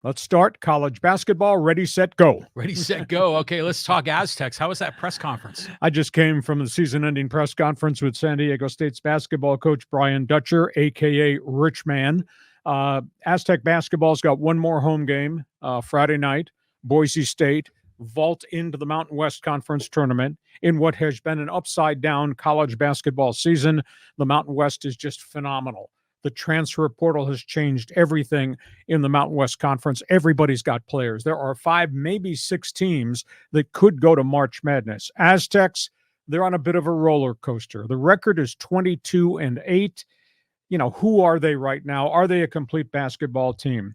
Let's start college basketball. Ready, set, go. Ready, set, go. Okay, let's talk Aztecs. How was that press conference? I just came from the season-ending press conference with San Diego State's basketball coach Brian Dutcher, a.k.a. Rich Man. Aztec basketball's got one more home game Friday night. Boise State vault into the Mountain West Conference tournament in what has been an upside-down college basketball season. The Mountain West is just phenomenal. The transfer portal has changed everything in the Mountain West Conference. Everybody's got players. There are 5, maybe 6 teams that could go to March Madness. Aztecs, they're on a bit of a roller coaster. The record is 22-8. You know, who are they right now? Are they a complete basketball team?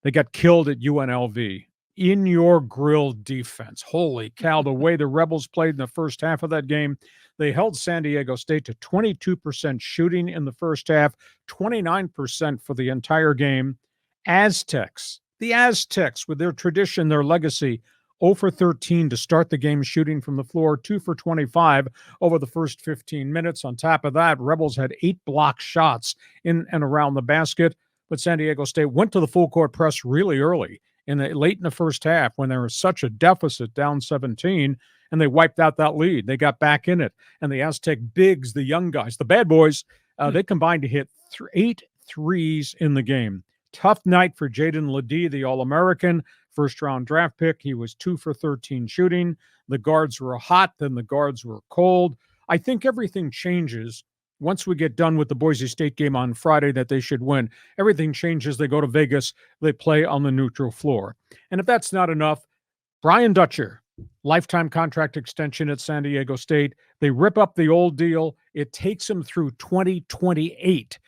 They got killed at UNLV. In your grill defense. Holy cow, the way the Rebels played in the first half of that game. They held San Diego State to 22% shooting in the first half, 29% for the entire game. Aztecs, the Aztecs, with their tradition, their legacy, 0 for 13 to start the game shooting from the floor, 2 for 25 over the first 15 minutes. On top of that, Rebels had 8 block shots in and around the basket, but San Diego State went to the full court press really early. Late in the first half, when there was such a deficit, down 17, and they wiped out that lead. They got back in it. And the Aztec bigs, the young guys, the bad boys, they combined to hit 8 threes in the game. Tough night for Jaedon, LeDee, the All-American, first-round draft pick. He was 2 for 13 shooting. The guards were hot, then the guards were cold. I think everything changes once we get done with the Boise State game on Friday that they should win. Everything changes. They go to Vegas. They play on the neutral floor. And if that's not enough, Brian Dutcher, lifetime contract extension at San Diego State. They rip up the old deal. It takes him through 2028.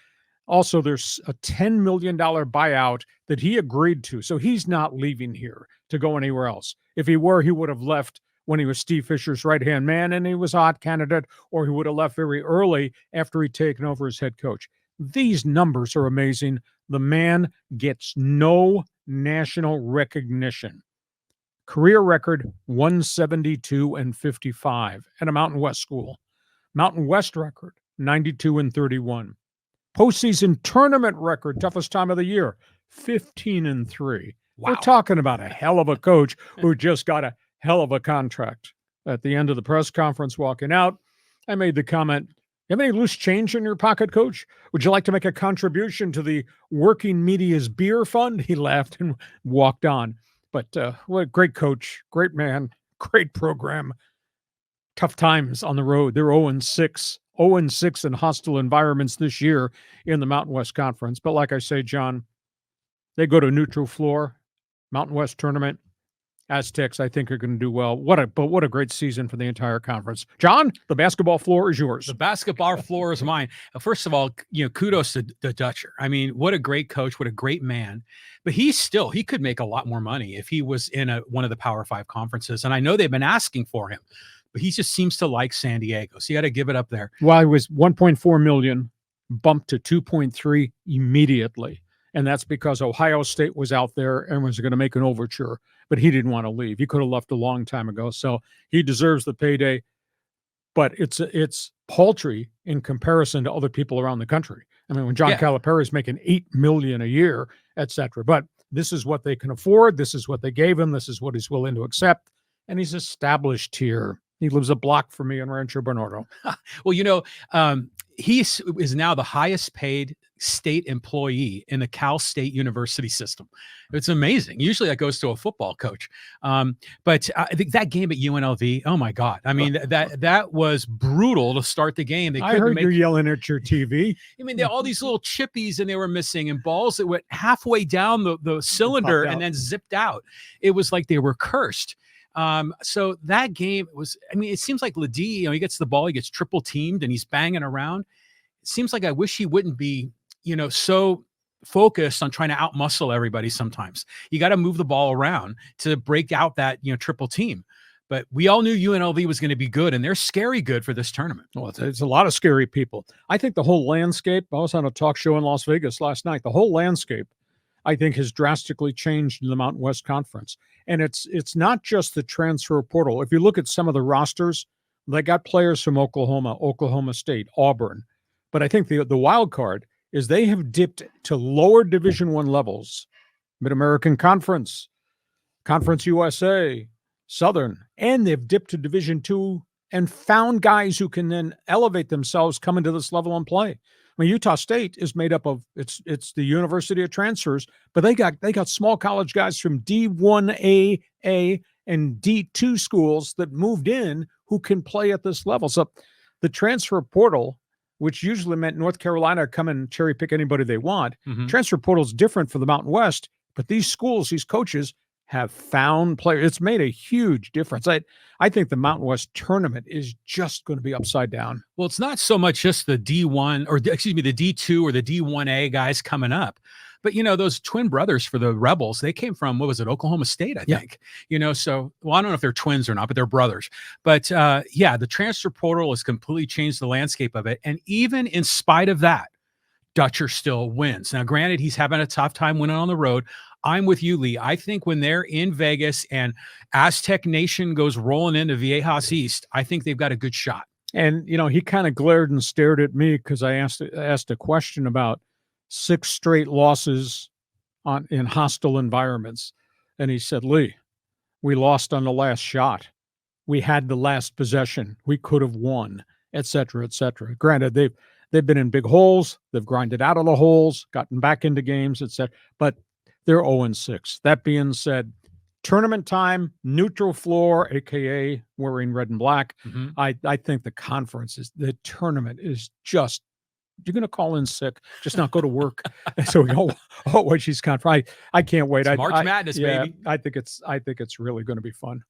Also, there's a $10 million buyout that he agreed to. So he's not leaving here to go anywhere else. If he were, he would have left when he was Steve Fisher's right-hand man and he was a hot candidate, or he would have left very early after he'd taken over as head coach. These numbers are amazing. The man gets no national recognition. Career record 172-55 at a Mountain West school. Mountain West record 92-31. Postseason tournament record, toughest time of the year, 15-3. Wow. We're talking about a hell of a coach who just got a hell of a contract. At the end of the press conference, walking out, I made the comment, you have any loose change in your pocket, coach? Would you like to make a contribution to the working media's beer fund? He laughed and walked on. But what a great coach, great man, great program. Tough times on the road. They're 0-6. 0-6 in hostile environments this year in the Mountain West Conference. But like I say, John, they go to neutral floor, Mountain West tournament. Aztecs, I think, are going to do well. What a great season for the entire conference. John, the basketball floor is yours. The basketball floor is mine. First of all, kudos to the Dutcher. I mean, what a great coach, what a great man. But he could make a lot more money if he was in one of the Power 5 conferences. And I know they've been asking for him, but he just seems to like San Diego. So you got to give it up there. Well, it was 1.4 million, bumped to 2.3 immediately. And that's because Ohio State was out there and was going to make an overture, but he didn't want to leave. He could have left a long time ago. So he deserves the payday, but it's paltry in comparison to other people around the country. I mean, when John Calipari is making $8 million a year, et cetera, but this is what they can afford. This is what they gave him. This is what he's willing to accept. And he's established here. He lives a block from me in Rancho Bernardo. Well, he is now the highest paid state employee in the Cal State University system. It's amazing. Usually that goes to a football coach. But I think that game at UNLV, oh my God. I mean, that was brutal to start the game. I heard you yelling at your TV. I mean, all these little chippies and they were missing and balls that went halfway down the cylinder and then zipped out. It was like they were cursed. So that game was, I mean, it seems like LeDee, he gets the ball, he gets triple teamed and he's banging around. It seems like I wish he wouldn't be, so focused on trying to outmuscle everybody sometimes. You got to move the ball around to break out that, triple team. But we all knew UNLV was going to be good, and they're scary good for this tournament. Well, it's a lot of scary people. I think the whole landscape, I was on a talk show in Las Vegas last night, the whole landscape, I think, has drastically changed in the Mountain West Conference. And it's not just the transfer portal. If you look at some of the rosters, they got players from Oklahoma, Oklahoma State, Auburn. But I think the wild card is they have dipped to lower Division I levels Mid-American Conference, Conference USA, Southern, and they've dipped to Division II and found guys who can then elevate themselves coming to this level and play. I mean, Utah State is made up of it's the University of Transfers, but they got small college guys from D1A and D2 schools that moved in who can play at this level. So the transfer portal, which usually meant North Carolina come and cherry pick anybody they want, transfer portal is different for the Mountain West, but these schools, these coaches have found players. It's made a huge difference. I think the Mountain West tournament is just going to be upside down. Well, it's not so much just the D1 or the D2 or the D1A guys coming up, but those twin brothers for the Rebels, they came from, what was it, Oklahoma State, I think. So I don't know if they're twins or not, but they're brothers. But the transfer portal has completely changed the landscape of it. And even in spite of that, Dutcher still wins. Now, granted, he's having a tough time winning on the road. I'm with you, Lee. I think when they're in Vegas and Aztec Nation goes rolling into Viejas East, I think they've got a good shot. And, he kind of glared and stared at me because I asked a question about 6 straight losses in hostile environments. And he said, Lee, we lost on the last shot. We had the last possession. We could have won, et cetera, et cetera. Granted, they've been in big holes. They've grinded out of the holes, gotten back into games, et cetera. But they're 0-6. That being said, tournament time, neutral floor, a.k.a. wearing red and black. I think the tournament is just, you're going to call in sick, just not go to work. So we what she's conference. I can't wait. It's March Madness, baby. I think it's really going to be fun.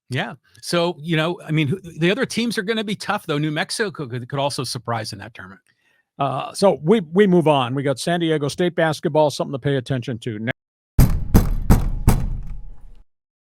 Yeah. So, the other teams are going to be tough, though. New Mexico could also surprise in that tournament. So we move on. We got San Diego State basketball, something to pay attention to.